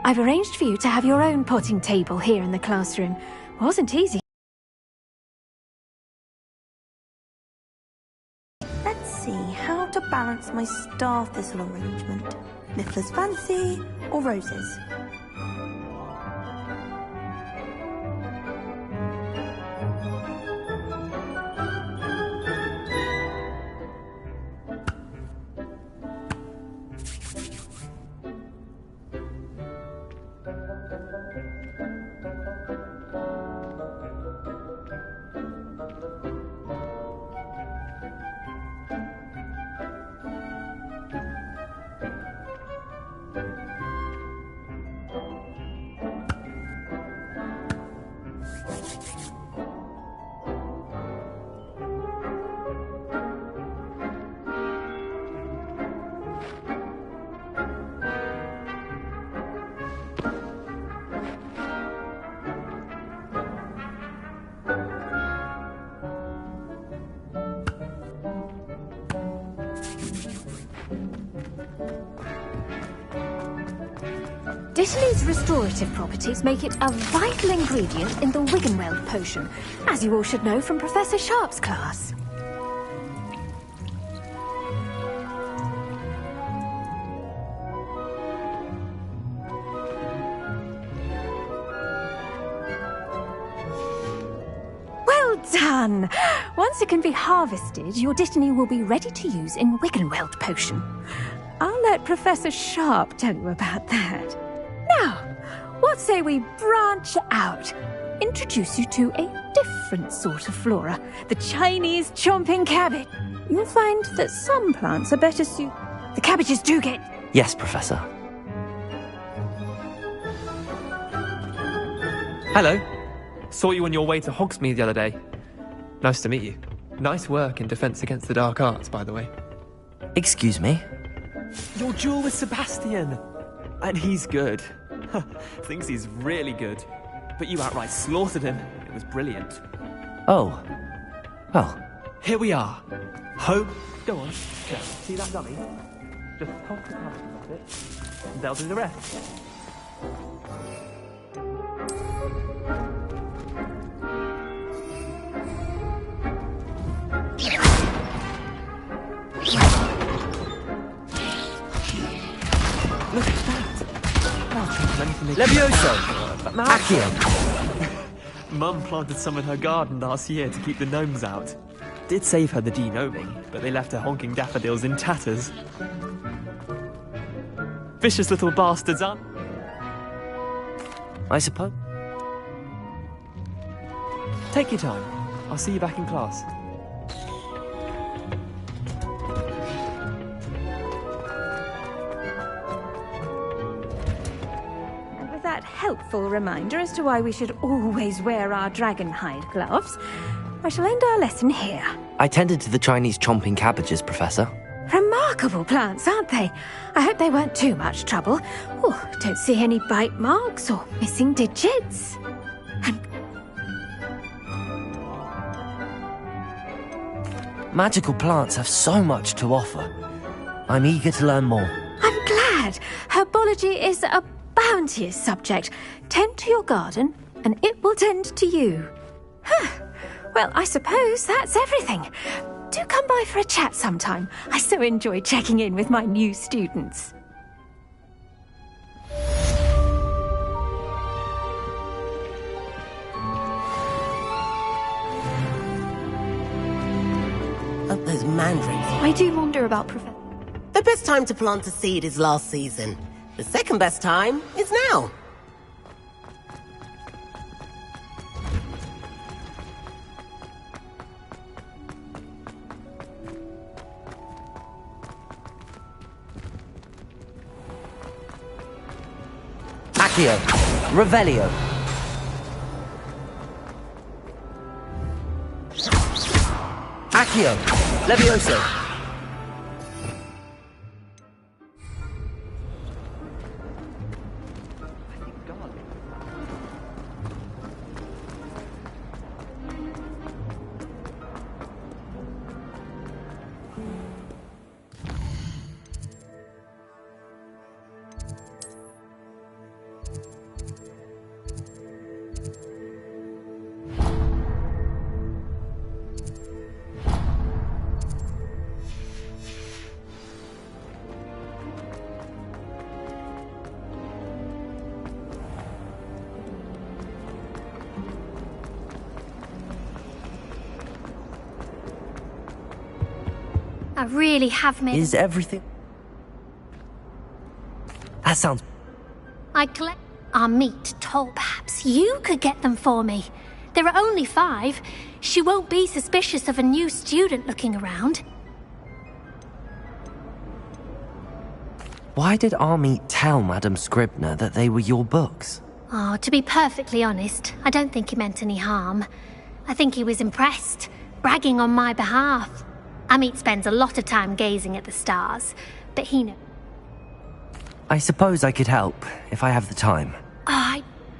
I've arranged for you to have your own potting table here in the classroom. Wasn't easy. Let's see how to balance my star thistle arrangement. Niffler's fancy or roses? Dittany's restorative properties make it a vital ingredient in the Wiggenweld potion, as you all should know from Professor Sharp's class. Well done! Once it can be harvested, your Dittany will be ready to use in Wiggenweld potion. I'll let Professor Sharp tell you about that. Now, what say we branch out? Introduce you to a different sort of flora, the Chinese chomping cabbage. You'll find that some plants are better suited. The cabbages do get... Yes, Professor. Hello. Saw you on your way to Hogsmeade the other day. Nice to meet you. Nice work in Defense Against the Dark Arts, by the way. Excuse me? Your duel with Sebastian! And he's good. Thinks he's really good. But you outright slaughtered him. It was brilliant. Oh. Well. Here we are. Home. Go on. Go. See that dummy? Just toss the cards at it, and they'll do the rest. Look at that. Levioso! Accio! Mum planted some in her garden last year to keep the gnomes out. Did save her the de-gnoming, but they left her honking daffodils in tatters. Vicious little bastards, aren't I suppose. Take your time. I'll see you back in class. That helpful reminder as to why we should always wear our dragon hide gloves, I shall end our lesson here. I tended to the Chinese chomping cabbages, Professor. Remarkable plants, aren't they? I hope they weren't too much trouble. Oh, don't see any bite marks or missing digits. And Magical plants have so much to offer. I'm eager to learn more. I'm glad. Herbology is a bounteous subject. Tend to your garden, and it will tend to you. Well, I suppose that's everything. Do come by for a chat sometime. I so enjoy checking in with my new students. Oh, those mandarins. I do wonder about Professor... The best time to plant a seed is last season. The second best time is now. Accio! Revelio! Accio! Levioso! really have made... Is everything... That sounds... I'd collect our meat toll. Perhaps you could get them for me. There are only 5. She won't be suspicious of a new student looking around. Why did Army tell Madam Scribner that they were your books? Oh, to be perfectly honest, I don't think he meant any harm. I think he was impressed, bragging on my behalf. Amit spends a lot of time gazing at the stars, but he knows. I suppose I could help, if I have the time.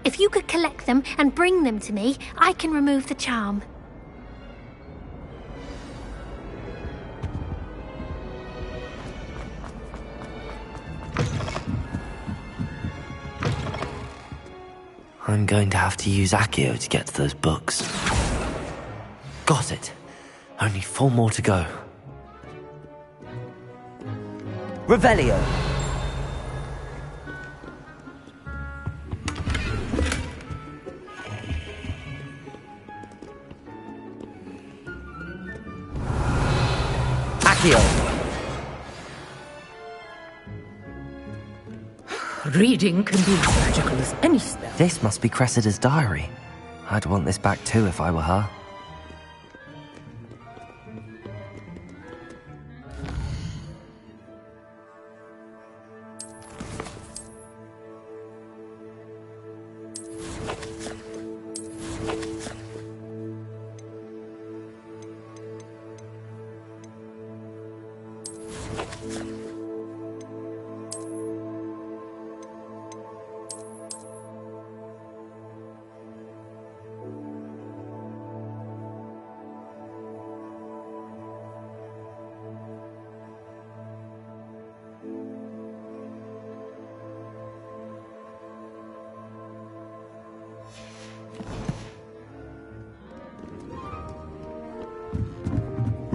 If you could collect them and bring them to me, I can remove the charm. I'm going to have to use Accio to get to those books. Got it. Only 4 more to go. Revelio! Accio! Reading can be as magical as any spell. This must be Cressida's diary. I'd want this back too if I were her.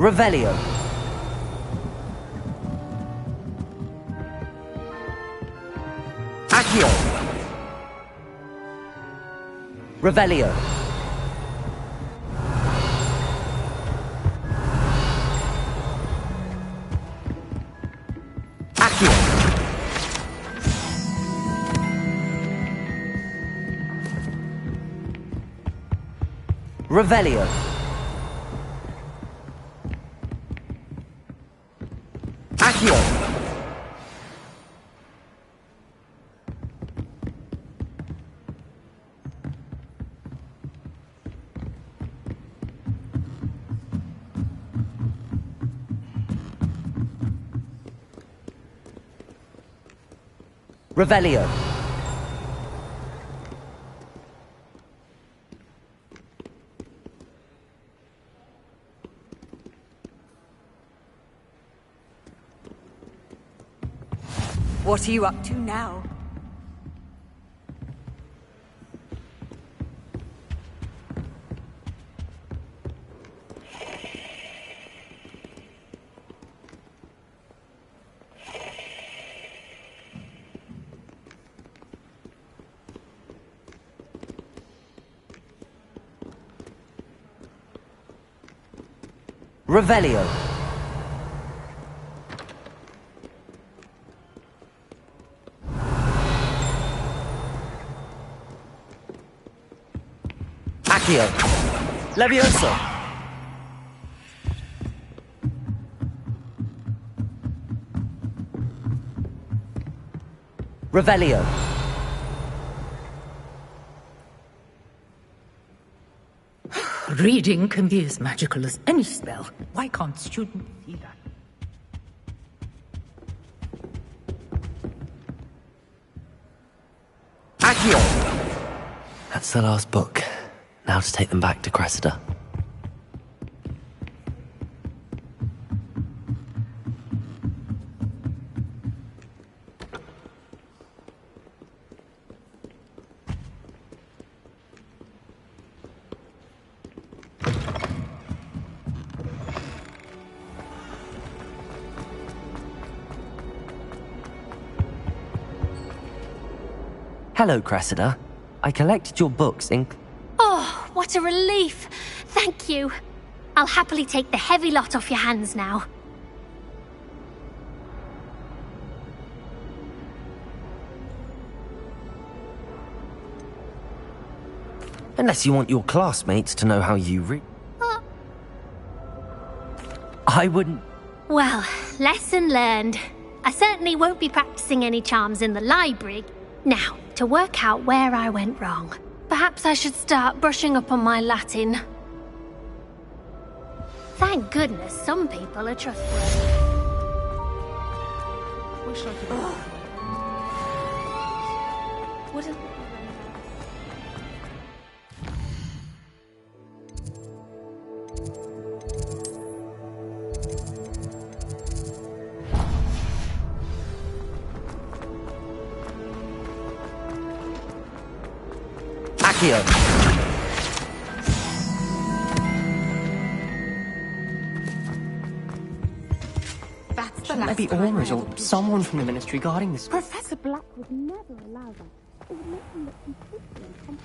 Revelio. Accio. Revelio. Accio. Revelio. Accio! Revelio. What are you up to now? Revelio. Accio. Levioso. Revelio. Reading can be as magical as any spell. Why can't students see that? Accio. That's the last book. Now to take them back to Cressida. Hello, Cressida. I collected your books in... Oh, what a relief. Thank you. I'll happily take the heavy lot off your hands now. Unless you want your classmates to know how you read. I wouldn't... Well, lesson learned. I certainly won't be practicing any charms in the library. Now, to work out where I went wrong. Perhaps I should start brushing up on my Latin. Thank goodness some people are trustworthy. Wish I could... What a... Accio! That's the last Maybe time I Aurors or read it. someone from the ministry guarding this. Professor Black would never allow that. It would make him look completely incompetent.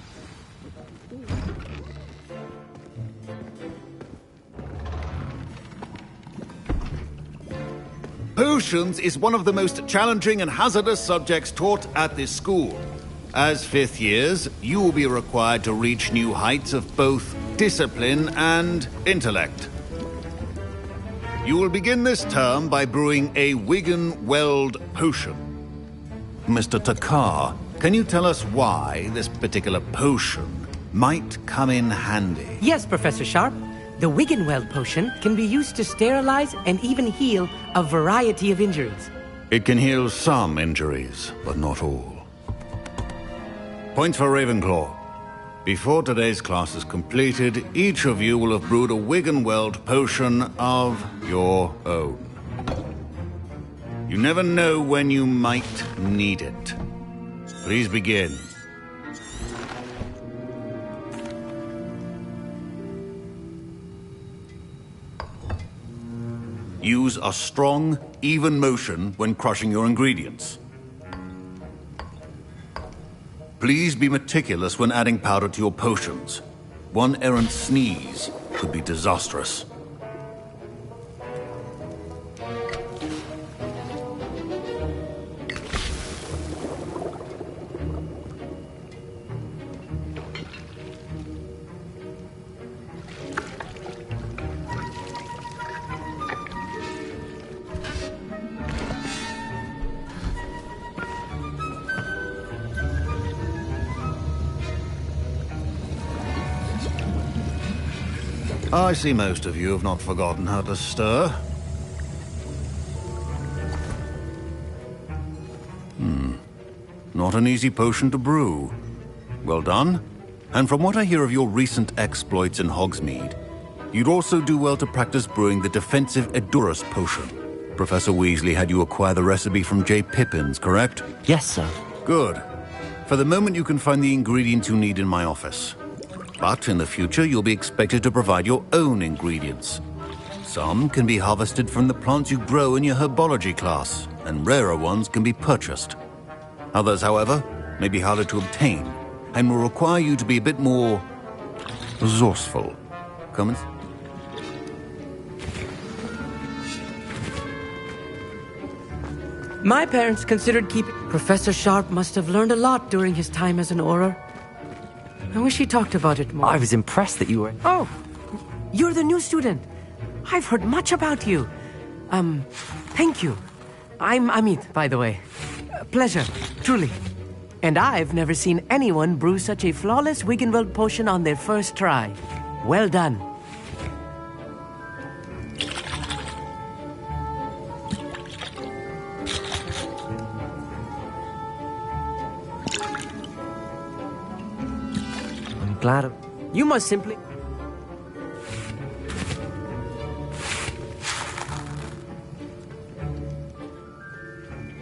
Potions is one of the most challenging and hazardous subjects taught at this school. As fifth years, you will be required to reach new heights of both discipline and intellect. You will begin this term by brewing a Wiggenweld potion. Mr. Takar, can you tell us why this particular potion might come in handy? Yes, Professor Sharp. The Wiggenweld potion can be used to sterilize and even heal a variety of injuries. It can heal some injuries, but not all. Points for Ravenclaw. Before today's class is completed, each of you will have brewed a Wiggenweld potion of your own. You never know when you might need it. Please begin. Use a strong, even motion when crushing your ingredients. Please be meticulous when adding powder to your potions. One errant sneeze could be disastrous. I see most of you have not forgotten how to stir. Not an easy potion to brew. Well done. And from what I hear of your recent exploits in Hogsmeade, you'd also do well to practice brewing the defensive Edurus potion. Professor Weasley had you acquire the recipe from J. Pippins, correct? Yes, sir. Good. For the moment, you can find the ingredients you need in my office. But in the future, you'll be expected to provide your own ingredients. Some can be harvested from the plants you grow in your herbology class, and rarer ones can be purchased. Others, however, may be harder to obtain, and will require you to be a bit more resourceful. Comments? My parents considered keeping... Professor Sharp must have learned a lot during his time as an Auror. I wish he talked about it more. I was impressed that you were... Oh, you're the new student. I've heard much about you. Thank you. I'm Amit, by the way. Pleasure, truly. And I've never seen anyone brew such a flawless Wiggenweld potion on their first try. Well done. I'm glad... You must simply...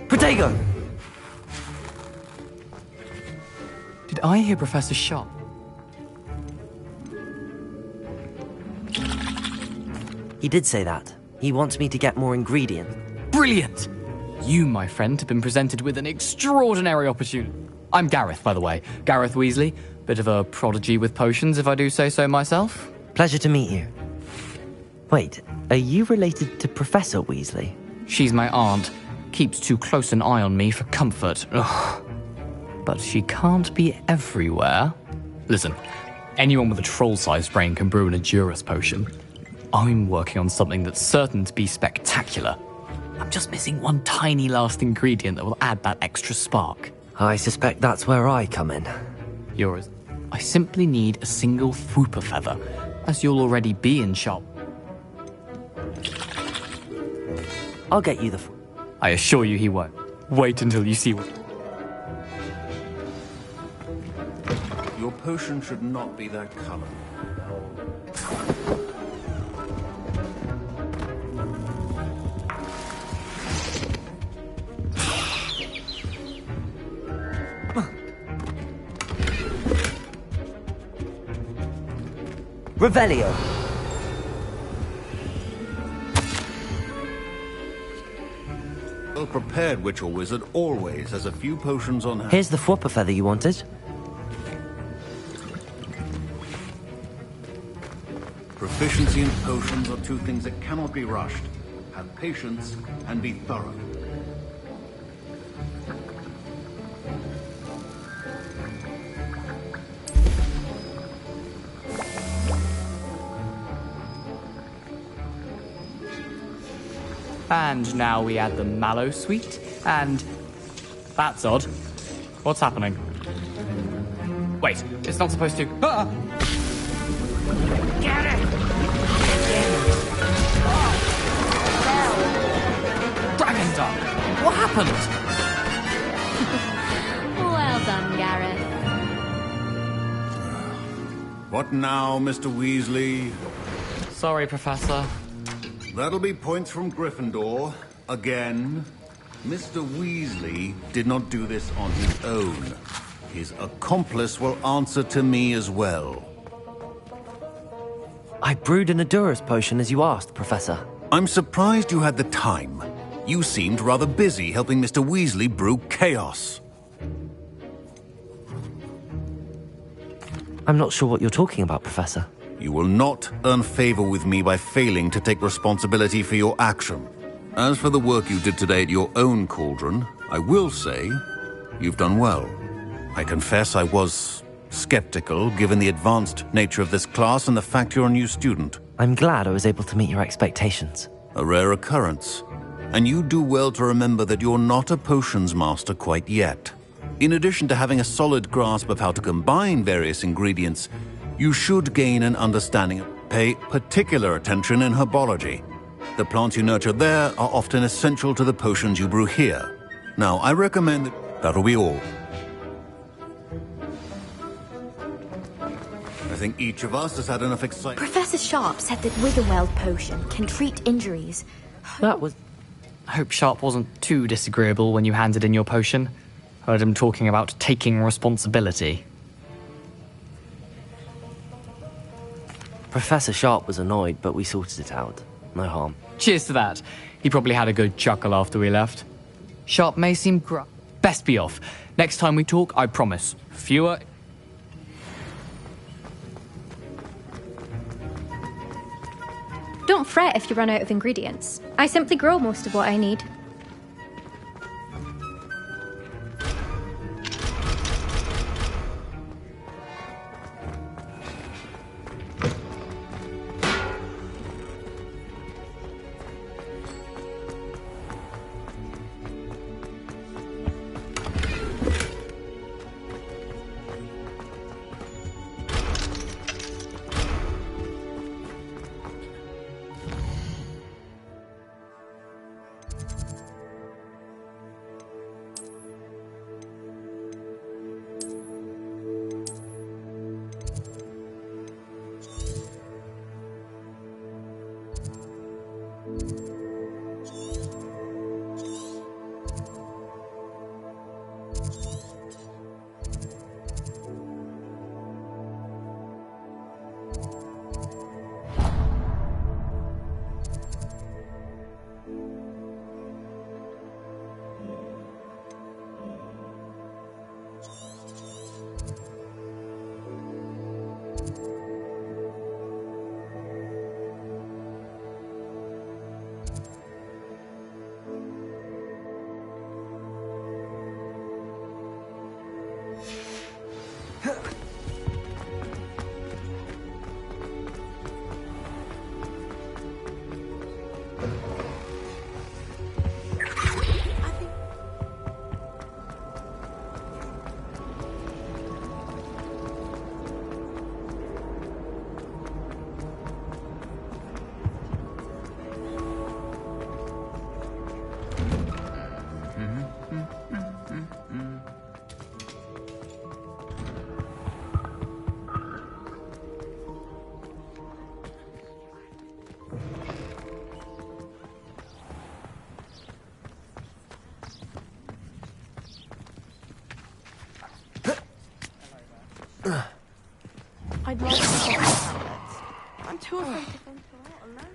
Protego! Did I hear Professor Sharp? He did say that. He wants me to get more ingredients. Brilliant! You, my friend, have been presented with an extraordinary opportunity. I'm Gareth, by the way. Gareth Weasley. Bit of a prodigy with potions, if I do say so myself. Pleasure to meet you. Wait, are you related to Professor Weasley? She's my aunt. Keeps too close an eye on me for comfort. Ugh. But she can't be everywhere. Listen, Anyone with a troll-sized brain can brew an Endurus potion. I'm working on something that's certain to be spectacular. I'm just missing one tiny last ingredient that will add that extra spark. I suspect that's where I come in. Yours. I simply need a single Fwooper feather, as you'll already be in shop. I'll get you the... I assure you he won't. Wait until you see what... Your potion should not be that color. Revelio. Well-prepared witch or wizard always has a few potions on hand. Here's the Fwooper feather you wanted. Proficiency and potions are two things that cannot be rushed. Have patience and be thorough. And now we add the mallow sweet, and... That's odd. What's happening? Wait, it's not supposed to... Ah! Get it! Dragon Dog! What happened? Well done, Gareth. What now, Mr. Weasley? Sorry, Professor. That'll be points from Gryffindor. Again. Mr. Weasley did not do this on his own. His accomplice will answer to me as well. I brewed an Endurus potion as you asked, Professor. I'm surprised you had the time. You seemed rather busy helping Mr. Weasley brew chaos. I'm not sure what you're talking about, Professor. You will not earn favor with me by failing to take responsibility for your action. As for the work you did today at your own cauldron, I will say you've done well. I confess I was skeptical, given the advanced nature of this class and the fact you're a new student. I'm glad I was able to meet your expectations. A rare occurrence. And you do well to remember that you're not a potions master quite yet. In addition to having a solid grasp of how to combine various ingredients, you should gain an understanding of pay particular attention in herbology. The plants you nurture there are often essential to the potions you brew here. Now, I recommend that'll be all. I think each of us has had enough excitement. Professor Sharp said that Wiggenweld potion can treat injuries. That was... I hope Sharp wasn't too disagreeable when you handed in your potion. Heard him talking about taking responsibility. Professor Sharp was annoyed, but we sorted it out. No harm. Cheers to that. He probably had a good chuckle after we left. Sharp may seem best be off. Next time we talk, I promise. Fewer... Don't fret if you run out of ingredients. I simply grow most of what I need. I'd love to get tablets. I'm too afraid to venture out alone.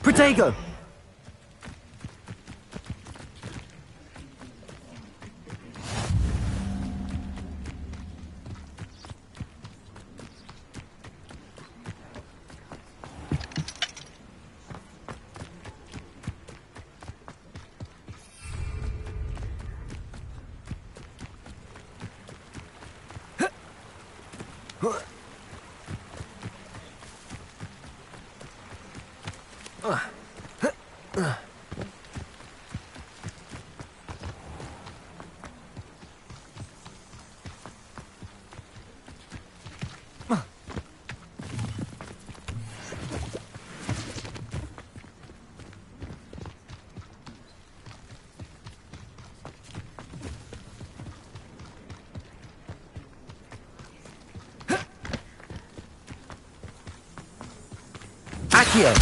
Protego! Accio!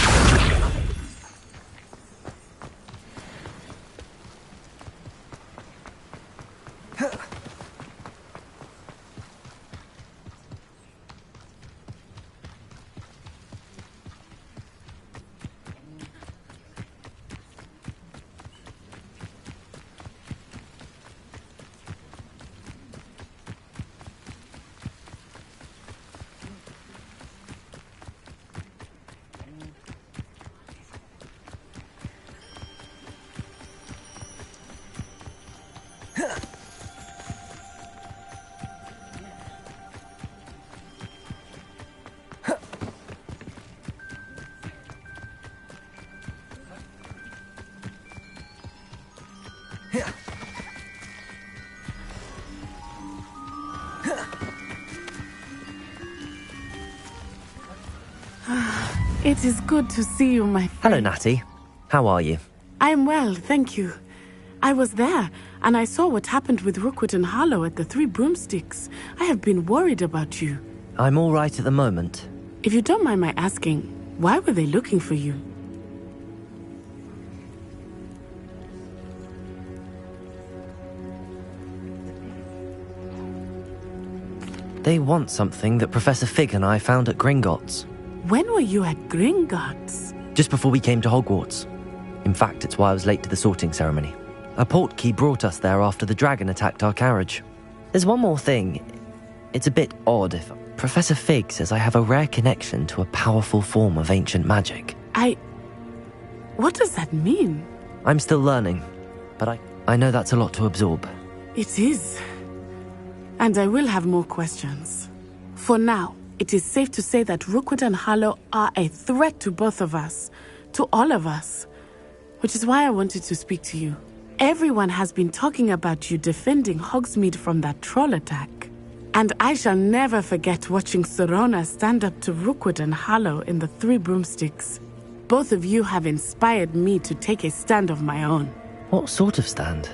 It is good to see you, my friend. Hello, Natty. How are you? I'm well, thank you. I was there, and I saw what happened with Rookwood and Harlow at the Three Broomsticks. I have been worried about you. I'm all right at the moment. If you don't mind my asking, why were they looking for you? They want something that Professor Fig and I found at Gringotts. When were you at Gringotts? Just before we came to Hogwarts. In fact, it's why I was late to the sorting ceremony. A portkey brought us there after the dragon attacked our carriage. There's one more thing. It's a bit odd if Professor Fig says I have a rare connection to a powerful form of ancient magic. What does that mean? I'm still learning, but I know that's a lot to absorb. It is. And I will have more questions. For now, it is safe to say that Rookwood and Harlow are a threat to both of us, to all of us, which is why I wanted to speak to you. Everyone has been talking about you defending Hogsmeade from that troll attack. And I shall never forget watching Serona stand up to Rookwood and Harlow in the Three Broomsticks. Both of you have inspired me to take a stand of my own. What sort of stand?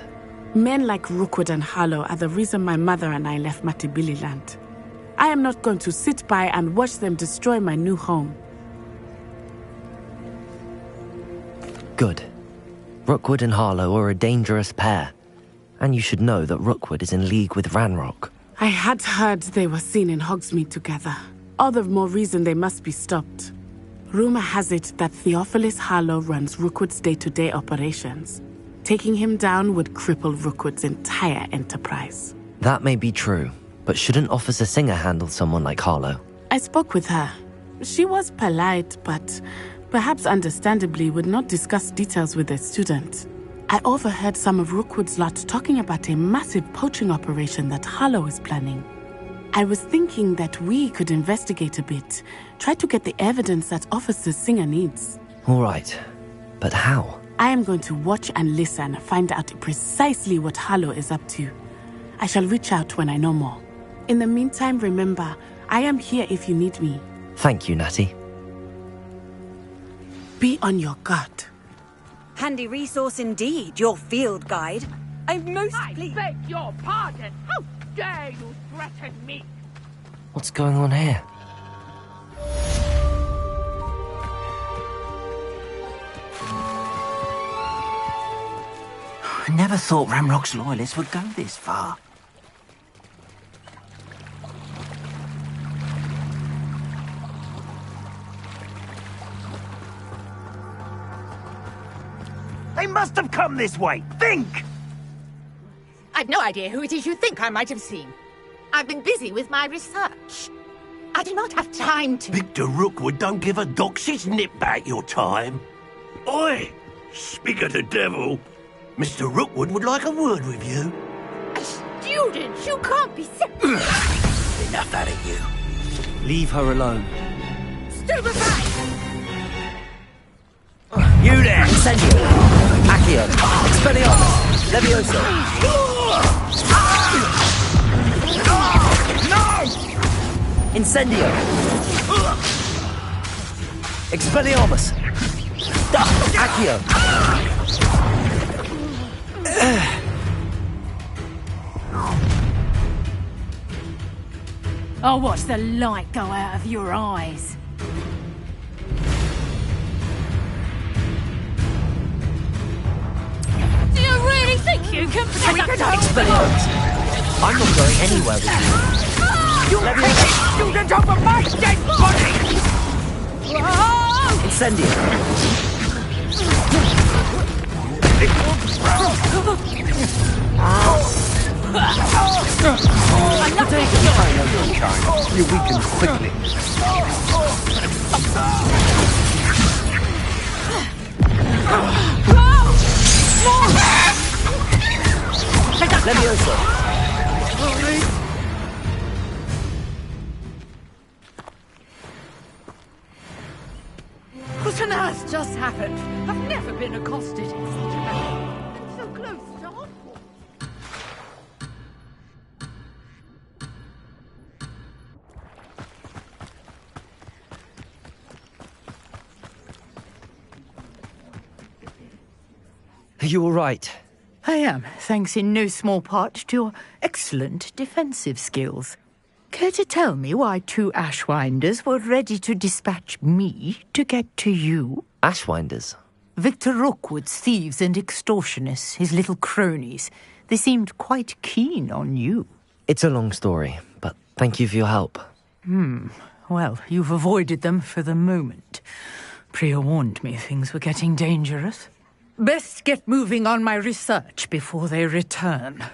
Men like Rookwood and Harlow are the reason my mother and I left Matabeleland. I am not going to sit by and watch them destroy my new home. Good. Rookwood and Harlow are a dangerous pair. And you should know that Rookwood is in league with Ranrock. I had heard they were seen in Hogsmeade together. All the more reason they must be stopped. Rumor has it that Theophilus Harlow runs Rookwood's day-to-day operations. Taking him down would cripple Rookwood's entire enterprise. That may be true, but shouldn't Officer Singer handle someone like Harlow? I spoke with her. She was polite, but perhaps understandably would not discuss details with a student. I overheard some of Rookwood's lot talking about a massive poaching operation that Harlow is planning. I was thinking that we could investigate a bit, try to get the evidence that Officer Singer needs. All right, but how? I am going to watch and listen, find out precisely what Harlow is up to. I shall reach out when I know more. In the meantime, remember, I am here if you need me. Thank you, Natty. Be on your guard. Handy resource indeed, your field guide. I'm most pleased. I beg your pardon. How dare you threaten me? What's going on here? I never thought Ramrock's loyalists would go this far. They must have come this way. Think! I've no idea who it is you think I might have seen. I've been busy with my research. I do not have time to... Victor Rookwood don't give a doxy's nip back your time. Oi! Speak of the devil. Mr. Rookwood would like a word with you. A student? You can't be sick. Enough out of you. Leave her alone. Stupefy! You there! Incendio! Accio! Expelliarmus! Levioso! No! Incendio! Expelliarmus! Accio! I'll watch the light go out of your eyes. Do you really think you can protect Expelliarmus! I'm not going anywhere with you. You hate student over my dead body! Incendio! You weaken quickly. Levioso! What on earth just happened? I've never been accosted in such a manner. And so close to Hogwarts. Are you all right? I am, thanks in no small part to your excellent defensive skills. Care to tell me why 2 Ashwinders were ready to dispatch me to get to you? Ashwinders? Victor Rookwood's thieves and extortionists, his little cronies. They seemed quite keen on you. It's a long story, but thank you for your help. Well, you've avoided them for the moment. Priya warned me things were getting dangerous. Best get moving on my research before they return.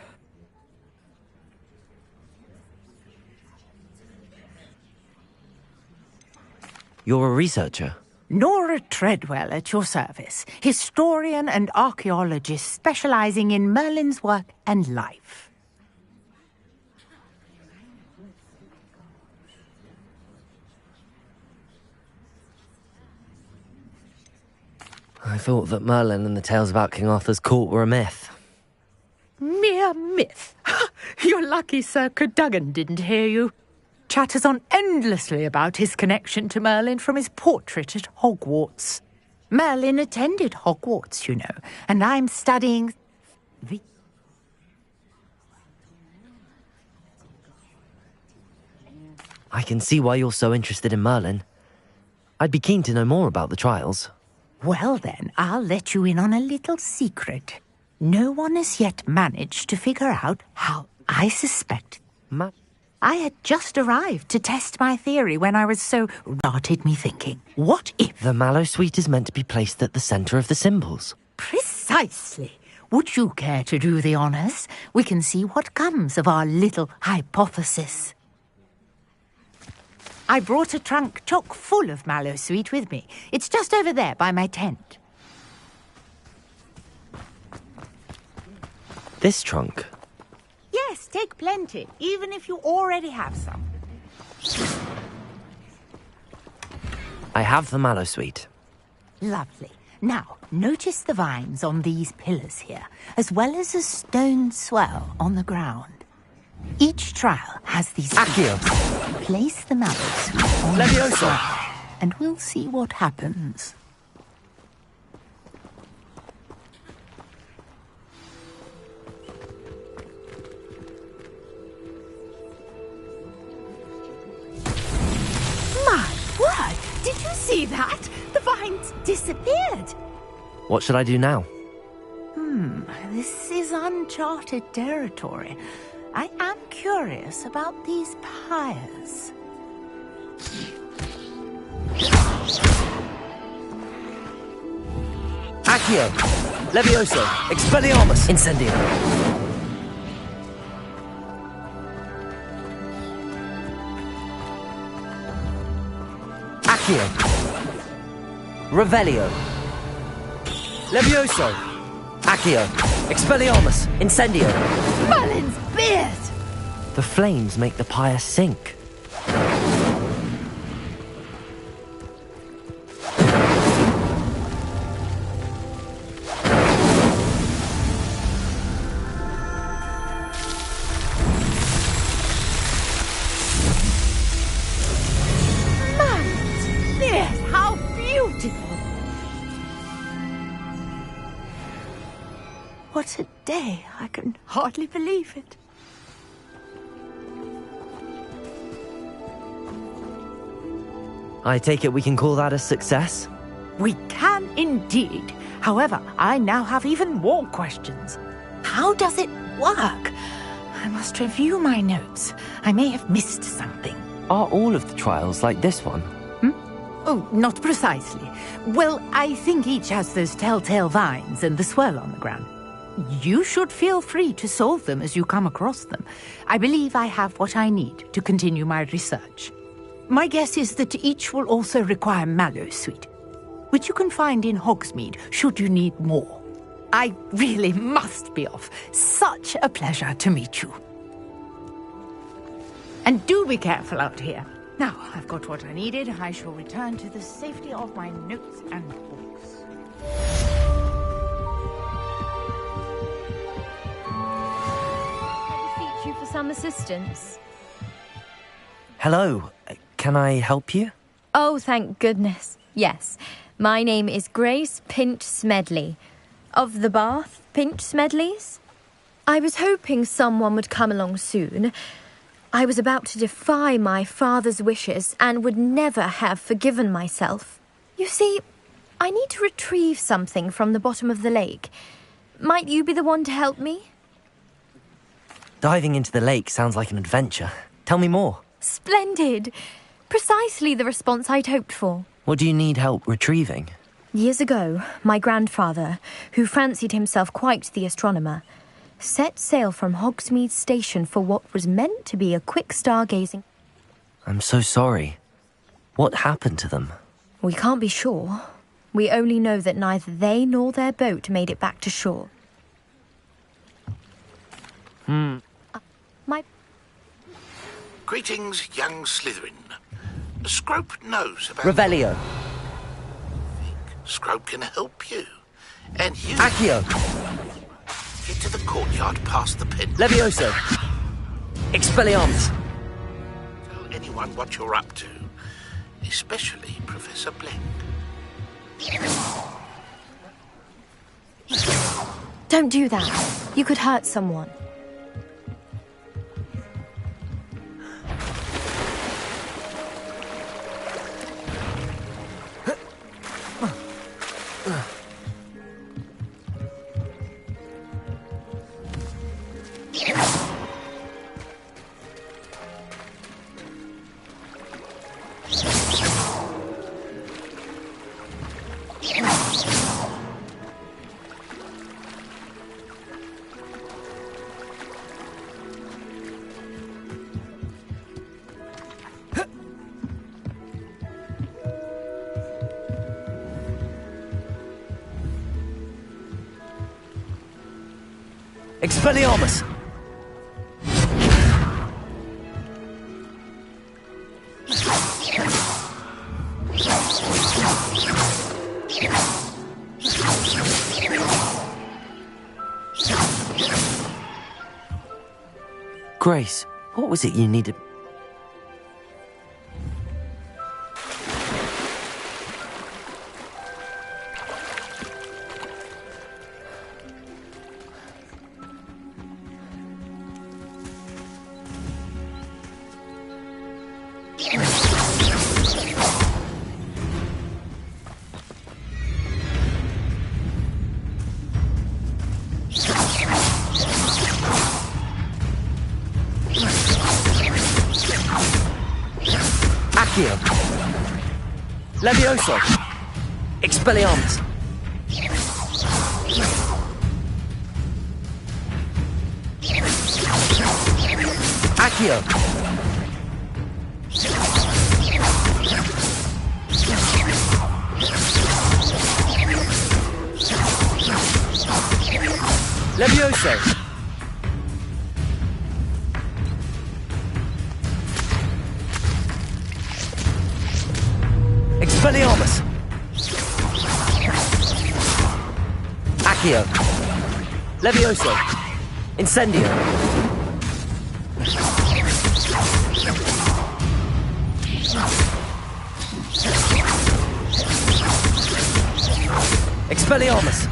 You're a researcher? Nora Treadwell at your service, historian and archaeologist specializing in Merlin's work and life. I thought that Merlin and the tales about King Arthur's court were a myth. Mere myth. You're lucky Sir Cadogan didn't hear you. Chatters on endlessly about his connection to Merlin from his portrait at Hogwarts. Merlin attended Hogwarts, you know, and I'm studying... I can see why you're so interested in Merlin. I'd be keen to know more about the trials. Well then, I'll let you in on a little secret. No one has yet managed to figure out how I suspect... I had just arrived to test my theory when I was so... started me thinking, what if... The Mallowsweet is meant to be placed at the centre of the symbols. Precisely. Would you care to do the honours? We can see what comes of our little hypothesis. I brought a trunk chock full of Mallowsweet with me. It's just over there by my tent. This trunk? Yes, take plenty, even if you already have some. I have the Mallowsweet. Lovely. Now, notice the vines on these pillars here, as well as a stone swell on the ground. Each trial has these... Accio! Place the Mallowsweet on Leviosa! the swell, and we'll see what happens. See that? The vines disappeared. What should I do now? This is uncharted territory. I am curious about these pyres. Accio! Levioso! Expelliarmus! Incendio! Accio! Revelio! Levioso! Accio! Expelliarmus! Incendio! Merlin's beard! The flames make the pyre sink. Merlin's beard! How beautiful! What a day! I can hardly believe it. I take it we can call that a success? We can indeed. However, I now have even more questions. How does it work? I must review my notes. I may have missed something. Are all of the trials like this one? Oh, not precisely. Well, I think each has those telltale vines and the swirl on the ground. You should feel free to solve them as you come across them. I believe I have what I need to continue my research. My guess is that each will also require mallowsweet, which you can find in Hogsmeade should you need more. I really must be off. Such a pleasure to meet you. And do be careful out here. Now, I've got what I needed. I shall return to the safety of my notes and books. I beseech you for some assistance. Hello. Can I help you? Oh, thank goodness. Yes. My name is Grace Pinch Smedley. Of the Bath Pinch Smedleys. I was hoping someone would come along soon. I was about to defy my father's wishes and would never have forgiven myself. You see, I need to retrieve something from the bottom of the lake. Might you be the one to help me? Diving into the lake sounds like an adventure. Tell me more. Splendid. Precisely the response I'd hoped for. What do you need help retrieving? Years ago, my grandfather, who fancied himself quite the astronomer, set sail from Hogsmeade Station for what was meant to be a quick stargazing. I'm so sorry. What happened to them? We can't be sure. We only know that neither they nor their boat made it back to shore. My... Greetings, young Slytherin. Scrope knows about... Revelio. Scrope can help you. And you... Accio. Get to the courtyard past the pen. Levioso. Expelliarmus. Tell anyone what you're up to. Especially Professor Blank. Don't do that. You could hurt someone. Expelliarmus! Grace, what was it you needed? Accio. Levioso. Expelliarmus. Accio. Levioso. Expelliarmus. Accio. Levioso. Incendio. Expelliarmus.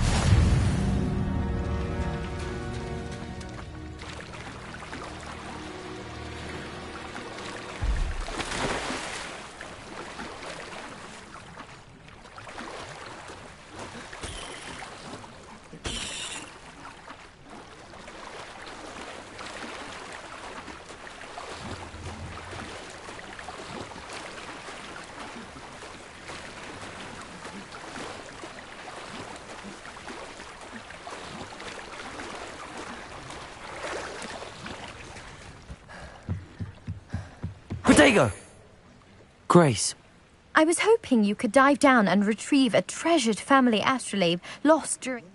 Protego! Grace. I was hoping you could dive down and retrieve a treasured family astrolabe lost during...